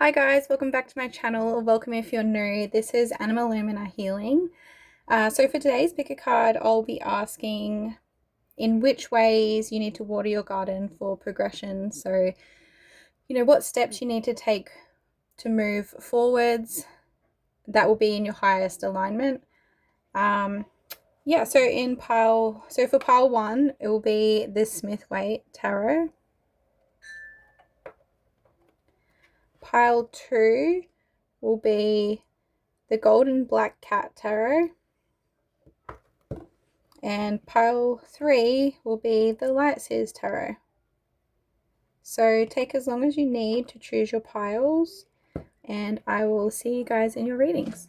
Hi guys, welcome back to my channel, or welcome if you're new. This is Anima Lumina Healing. So for today's pick a card, I'll be asking in which ways you need to water your garden for progression. So, what steps you need to take to move forwards. That will be in your highest alignment. So for pile 1, it will be the Smith-Waite Tarot. Pile 2 will be the Golden Black Cat Tarot. And pile 3 will be the Light Seers Tarot. So take as long as you need to choose your piles, and I will see you guys in your readings.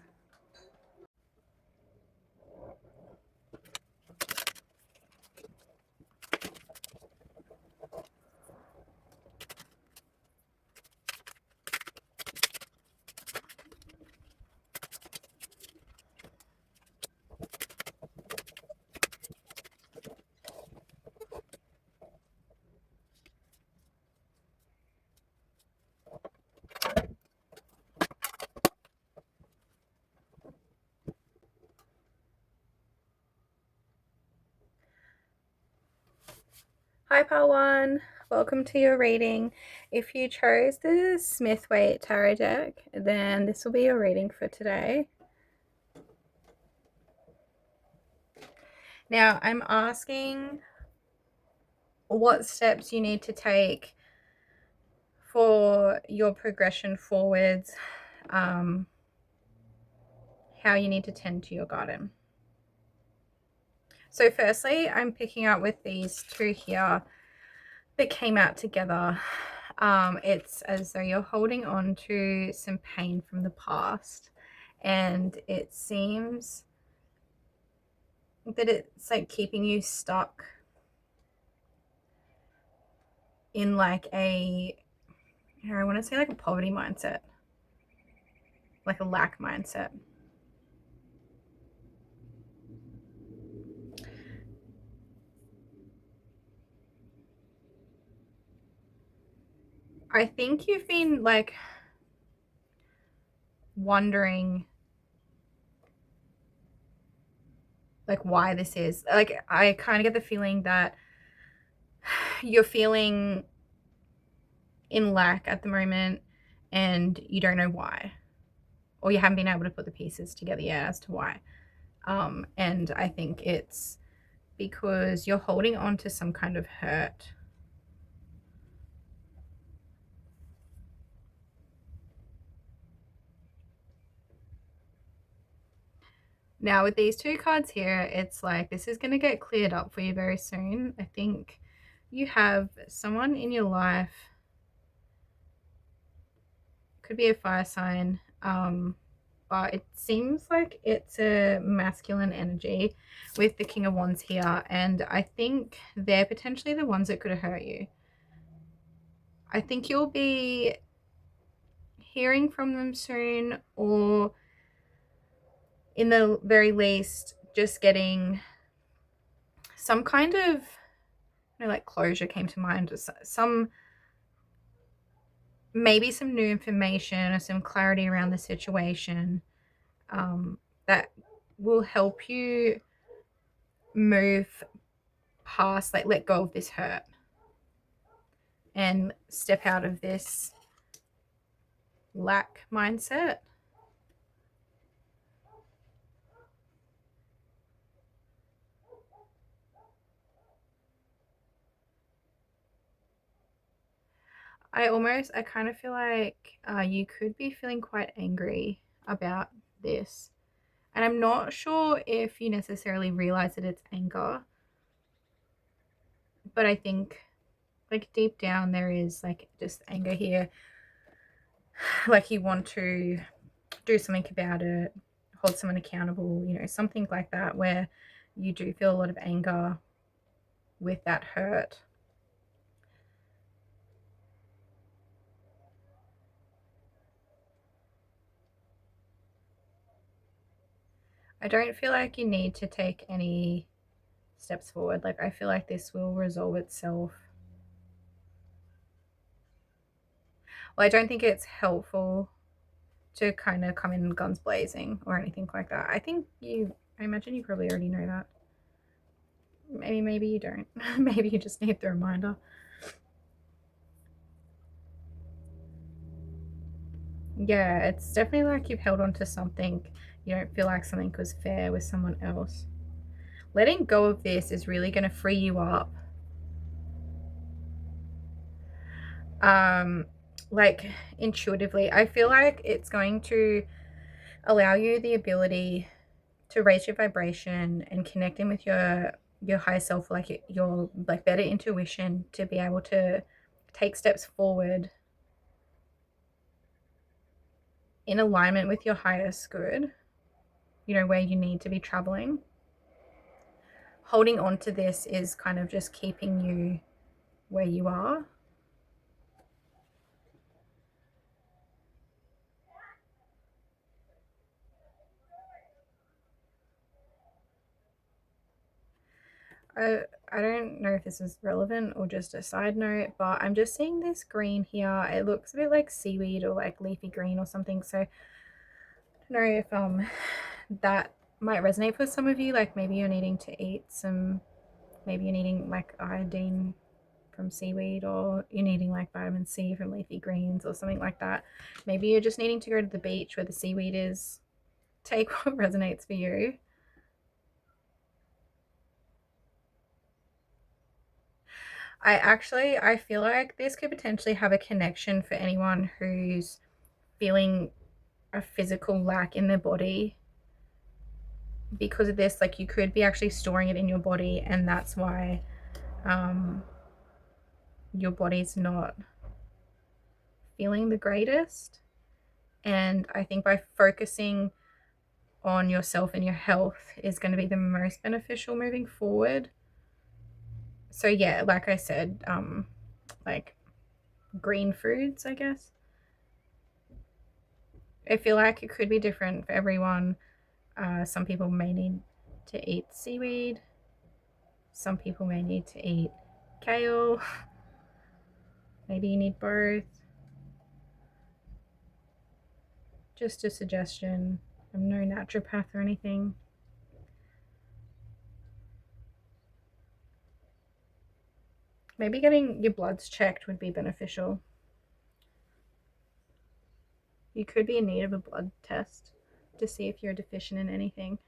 Hi pile 1, welcome to your reading. If you chose the Smith-Waite Tarot deck, then this will be your reading for today. Now I'm asking what steps you need to take for your progression forwards, how you need to tend to your garden. So firstly, I'm picking up with these two here that came out together. It's as though you're holding on to some pain from the past, and it seems that it's like keeping you stuck in like I want to say like a poverty mindset, like a lack mindset. I think you've been like wondering like why this is. Like I kind of get the feeling that you're feeling in lack at the moment and you don't know why, or you haven't been able to put the pieces together yet as to why. And I think it's because you're holding on to some kind of hurt. Now with these two cards here, it's like this is going to get cleared up for you very soon. I think you have someone in your life, could be a fire sign, but it seems like it's a masculine energy with the King of Wands here, and I think they're potentially the ones that could hurt you. I think you'll be hearing from them soon, or in the very least just getting some kind of, like closure came to mind, some maybe some new information or some clarity around the situation, that will help you move past, like let go of this hurt and step out of this lack mindset. I kind of feel like you could be feeling quite angry about this. And I'm not sure if you necessarily realize that it's anger, but I think like deep down there is like just anger here. Like you want to do something about it, hold someone accountable, something like that, where you do feel a lot of anger with that hurt. I don't feel like you need to take any steps forward. Like I feel like this will resolve itself. Well, I don't think it's helpful to kind of come in guns blazing or anything like that. I imagine you probably already know that. Maybe you don't. Maybe you just need the reminder. Yeah, it's definitely like you've held on to something. You don't feel like something was fair with someone else. Letting go of this is really going to free you up. Like intuitively, I feel like it's going to allow you the ability to raise your vibration and connecting with your higher self, like your like better intuition, to be able to take steps forward in alignment with your highest good, you know, where you need to be traveling. Holding on to this is kind of just keeping you where you are. I don't know if this is relevant or just a side note, but I'm just seeing this green here. It looks a bit like seaweed or like leafy green or something. So I don't know if that might resonate for some of you. Like maybe you're needing to eat some, maybe you're needing like iodine from seaweed, or you're needing like vitamin C from leafy greens or something like that. Maybe you're just needing to go to the beach where the seaweed is. Take what resonates for you. I feel like this could potentially have a connection for anyone who's feeling a physical lack in their body because of this. Like you could be actually storing it in your body, and that's why your body's not feeling the greatest. And I think by focusing on yourself and your health is going to be the most beneficial moving forward. So yeah, like I said, like green foods, I guess. I feel like it could be different for everyone. Some people may need to eat seaweed. Some people may need to eat kale. Maybe you need both. Just a suggestion. I'm no naturopath or anything. Maybe getting your bloods checked would be beneficial. You could be in need of a blood test to see if you're deficient in anything.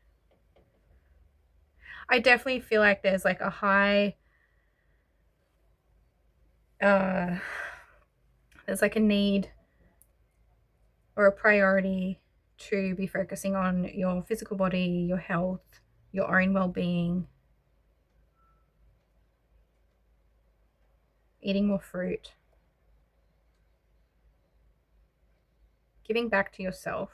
I definitely feel like there's like a high, there's like a need or a priority to be focusing on your physical body, your health, your own well-being, eating more fruit, giving back to yourself.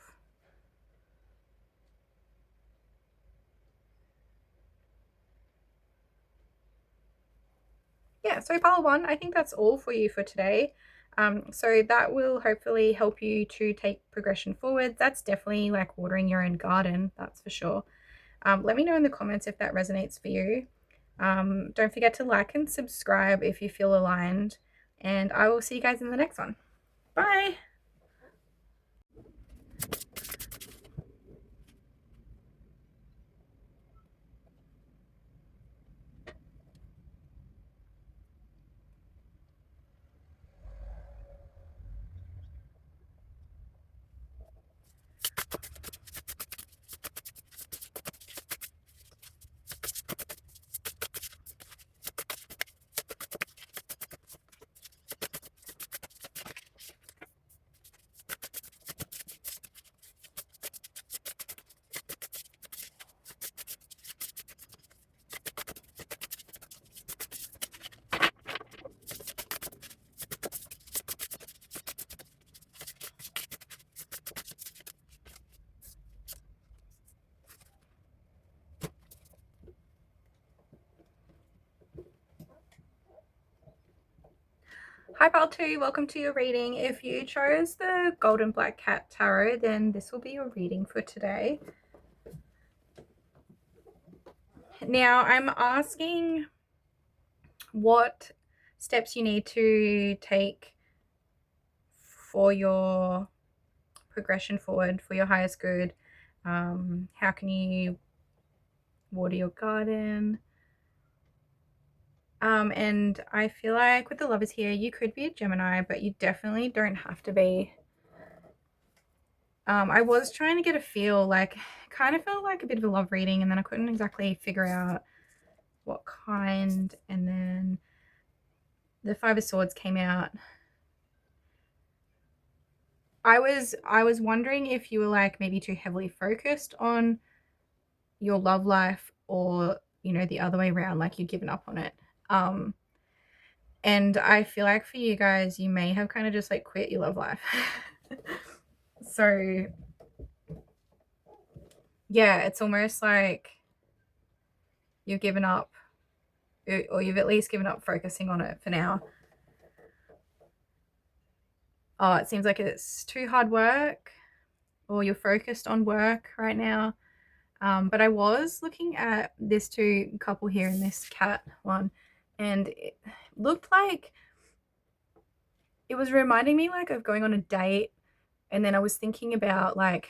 Yeah, so pile one, I think that's all for you for today. So that will hopefully help you to take progression forward. That's definitely like watering your own garden, that's for sure. Let me know in the comments if that resonates for you. Don't forget to like and subscribe if you feel aligned, and I will see you guys in the next one. Bye. Hi Pile 2, welcome to your reading. If you chose the Golden Black Cat Tarot, then this will be your reading for today. Now I'm asking what steps you need to take for your progression forward, for your highest good. How can you water your garden? And I feel like with the Lovers here, you could be a Gemini, but you definitely don't have to be. I was trying to get a feel, like, kind of felt like a bit of a love reading, and then I couldn't exactly figure out what kind, and then the Five of Swords came out. I was wondering if you were like maybe too heavily focused on your love life, or you know, the other way around, like you'd given up on it. And I feel like for you guys, you may have kind of just like quit your love life. So yeah, it's almost like you've given up, or you've at least given up focusing on it for now. Oh, it seems like it's too hard work, or you're focused on work right now. But I was looking at this two couple here in this cat one, and it looked like it was reminding me like of going on a date. And then I was thinking about like,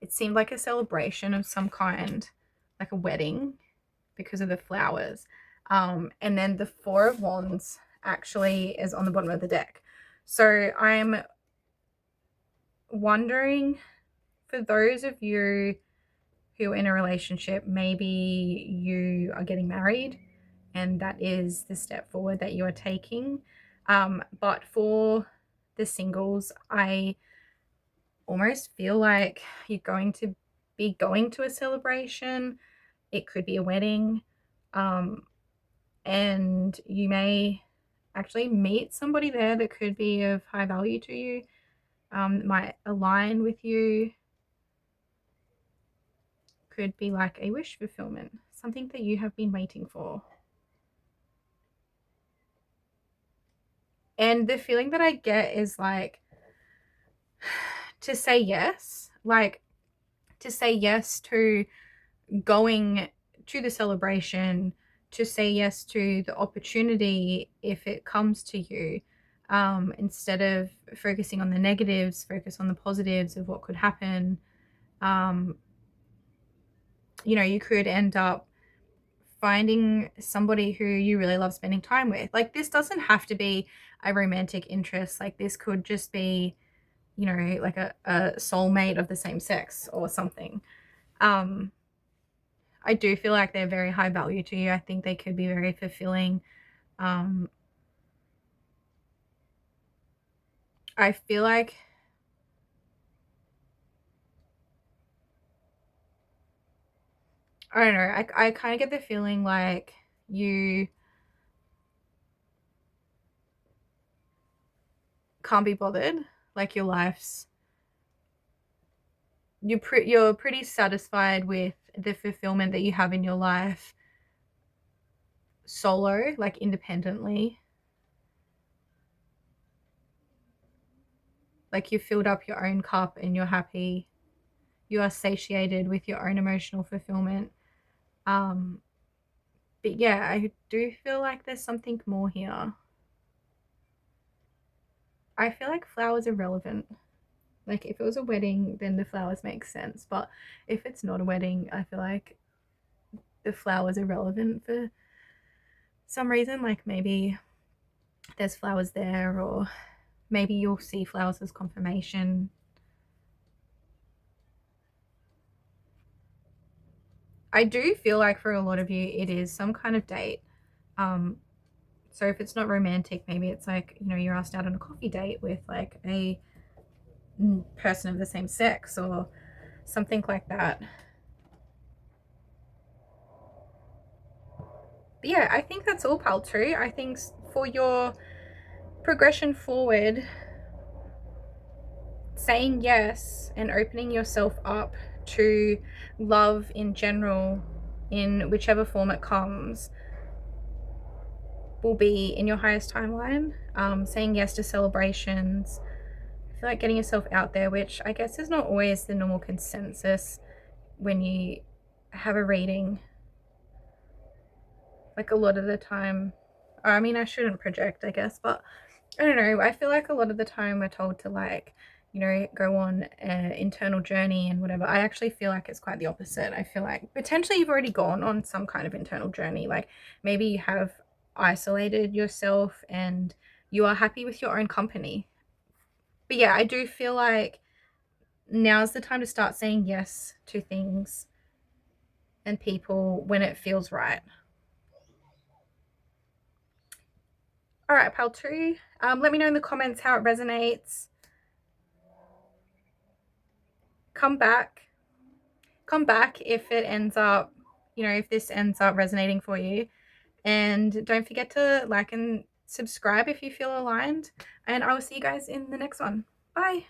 it seemed like a celebration of some kind, like a wedding because of the flowers. And then the Four of Wands actually is on the bottom of the deck. So I'm wondering, for those of you who are in a relationship, maybe you are getting married and that is the step forward that you are taking. But for the singles, I almost feel like you're going to be going to a celebration. It could be a wedding. And you may actually meet somebody there that could be of high value to you, might align with you. Could be like a wish fulfillment, something that you have been waiting for. And the feeling that I get is like to say yes, like to say yes to going to the celebration, to say yes to the opportunity if it comes to you. Instead of focusing on the negatives, focus on the positives of what could happen. You know, you could end up finding somebody who you really love spending time with. Like, this doesn't have to be a romantic interest. Like, this could just be, you know, like a soulmate of the same sex or something. I do feel like they're very high value to you. I think they could be very fulfilling. I feel like I don't know, I kind of get the feeling like you can't be bothered. Like, your life's, you're pretty satisfied with the fulfillment that you have in your life solo, like independently. Like, you filled up your own cup and you're happy. You are satiated with your own emotional fulfillment. But yeah, I do feel like there's something more here. I feel like flowers are relevant. Like, if it was a wedding, then the flowers make sense. But if it's not a wedding, I feel like the flowers are relevant for some reason. Like, maybe there's flowers there, or maybe you'll see flowers as confirmation. I do feel like for a lot of you, it is some kind of date. So if it's not romantic, maybe it's like, you know, you're asked out on a coffee date with like a person of the same sex or something like that. But yeah, I think that's all, pal, too. I think for your progression forward, saying yes and opening yourself up to love in general, in whichever form it comes, will be in your highest timeline. Saying yes to celebrations. I feel like getting yourself out there, which I guess is not always the normal consensus when you have a reading. Like, a lot of the time, I mean, I shouldn't project, I guess, but I don't know, I feel like a lot of the time we're told to, like, you know, go on an internal journey and whatever. I actually feel like it's quite the opposite. I feel like potentially you've already gone on some kind of internal journey. Like maybe you have isolated yourself and you are happy with your own company. But yeah, I do feel like now's the time to start saying yes to things and people when it feels right. All right, pal two. Let me know in the comments how it resonates. Come back. Come back if it ends up, you know, if this ends up resonating for you. And don't forget to like and subscribe if you feel aligned. And I will see you guys in the next one. Bye.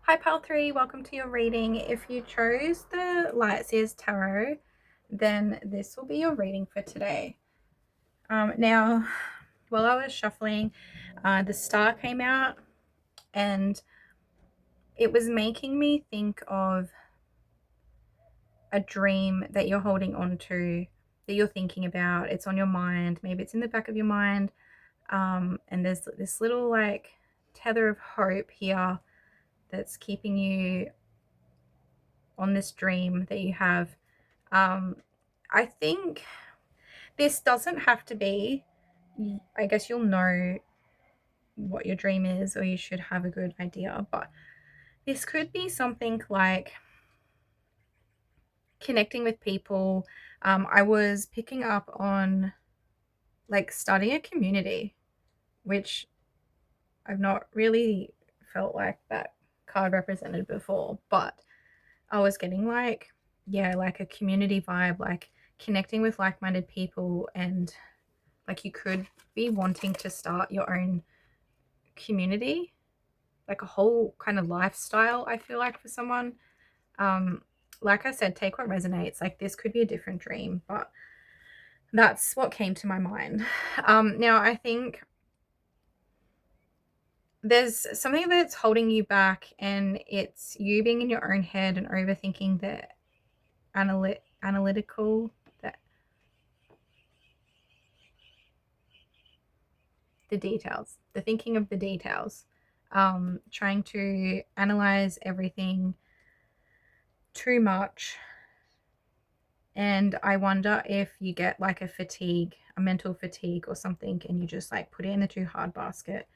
Hi, Pal 3. Welcome to your reading. If you chose the Lightseers Tarot, then this will be your reading for today. Now, while I was shuffling, the star came out and it was making me think of a dream that you're holding on to, that you're thinking about. It's on your mind. Maybe it's in the back of your mind. And there's this little like tether of hope here that's keeping you on this dream that you have. I think this doesn't have to be, I guess you'll know what your dream is, or you should have a good idea, but this could be something like connecting with people. I was picking up on like starting a community, which I've not really felt like that card represented before, but I was getting like, yeah, like a community vibe, like connecting with like-minded people, and like you could be wanting to start your own community, like a whole kind of lifestyle, I feel like, for someone. Like I said, take what resonates. Like this could be a different dream, but that's what came to my mind. Now I think there's something that's holding you back, and it's you being in your own head and overthinking the analytical, the details, the thinking of the details, trying to analyze everything too much. And I wonder if you get like a fatigue, a mental fatigue or something, and you just like put it in the too hard basket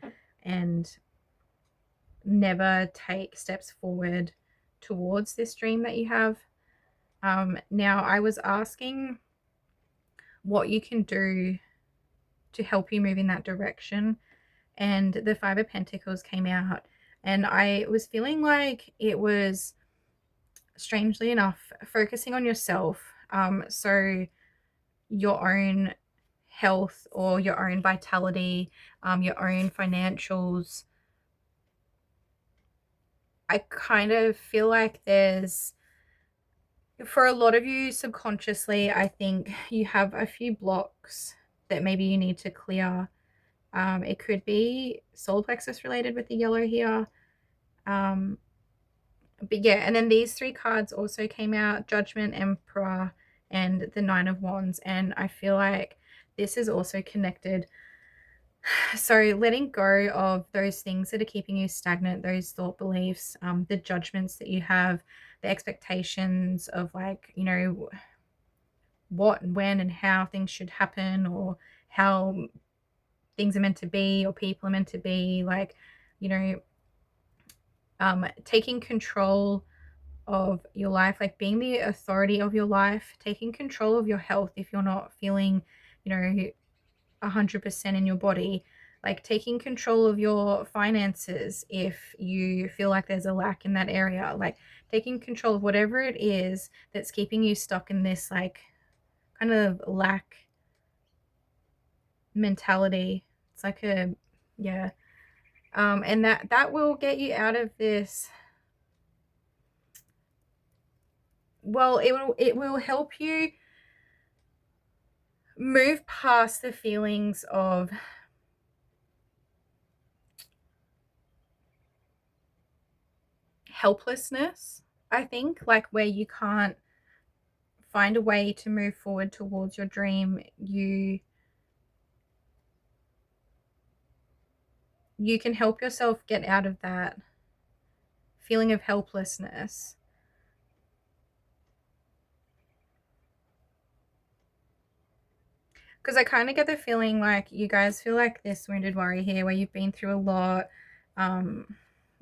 and never take steps forward towards this dream that you have. Now, I was asking what you can do to help you move in that direction, and the Five of Pentacles came out, and I was feeling like it was, strangely enough, focusing on yourself. So your own health or your own vitality, your own financials. I kind of feel like there's, for a lot of you subconsciously, I think you have a few blocks that maybe you need to clear. It could be solar plexus related with the yellow here. But yeah, and then these three cards also came out: Judgment, Emperor, and the Nine of Wands. And I feel like this is also connected. So letting go of those things that are keeping you stagnant, those thought beliefs, the judgments that you have, the expectations of, like, you know, what and when and how things should happen, or how things are meant to be, or people are meant to be. Like, you know, taking control of your life, like being the authority of your life, taking control of your health if you're not feeling, you know, 100% in your body, like taking control of your finances if you feel like there's a lack in that area, like taking control of whatever it is that's keeping you stuck in this like kind of lack mentality. It's like a, yeah. And that will get you out of this. Well, it will help you move past the feelings of helplessness, I think, like where you can't find a way to move forward towards your dream. You can help yourself get out of that feeling of helplessness. Because I kind of get the feeling like you guys feel like this wounded warrior here, where you've been through a lot.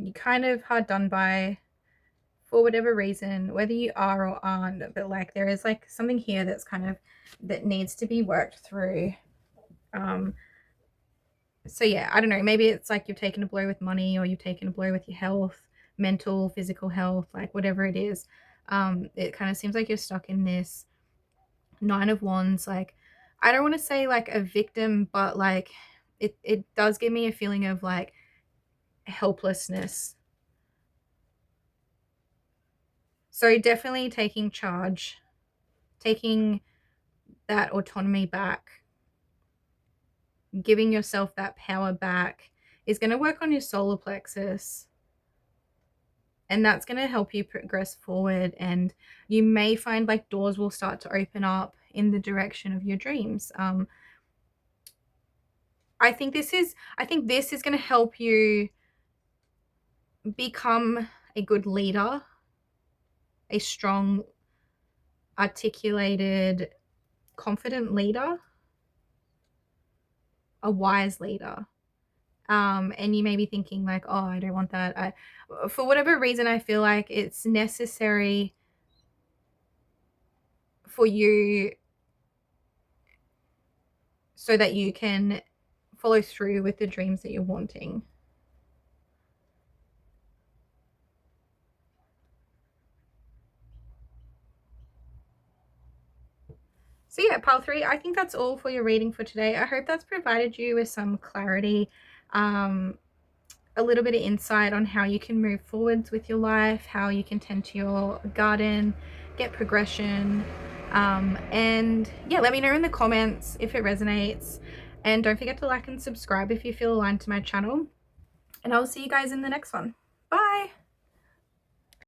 You kind of hard done by for whatever reason, whether you are or aren't, but like there is like something here that's kind of that needs to be worked through. So yeah, I don't know, maybe it's like you've taken a blow with money, or you've taken a blow with your health, mental, physical health, like whatever it is. It kind of seems like you're stuck in this Nine of Wands. Like, I don't want to say like a victim, but like it does give me a feeling of like helplessness. So definitely taking charge, taking that autonomy back, giving yourself that power back is going to work on your solar plexus. And that's going to help you progress forward. And you may find like doors will start to open up in the direction of your dreams. I think this is going to help you become a good leader, a strong, articulated, confident leader, a wise leader. And you may be thinking like, oh, I don't want that. For whatever reason, I feel like it's necessary for you so that you can follow through with the dreams that you're wanting. So yeah, pile 3, I think that's all for your reading for today. I hope that's provided you with some clarity, a little bit of insight on how you can move forwards with your life, how you can tend to your garden, get progression. And yeah, let me know in the comments if it resonates. And don't forget to like and subscribe if you feel aligned to my channel. And I'll see you guys in the next one. Bye!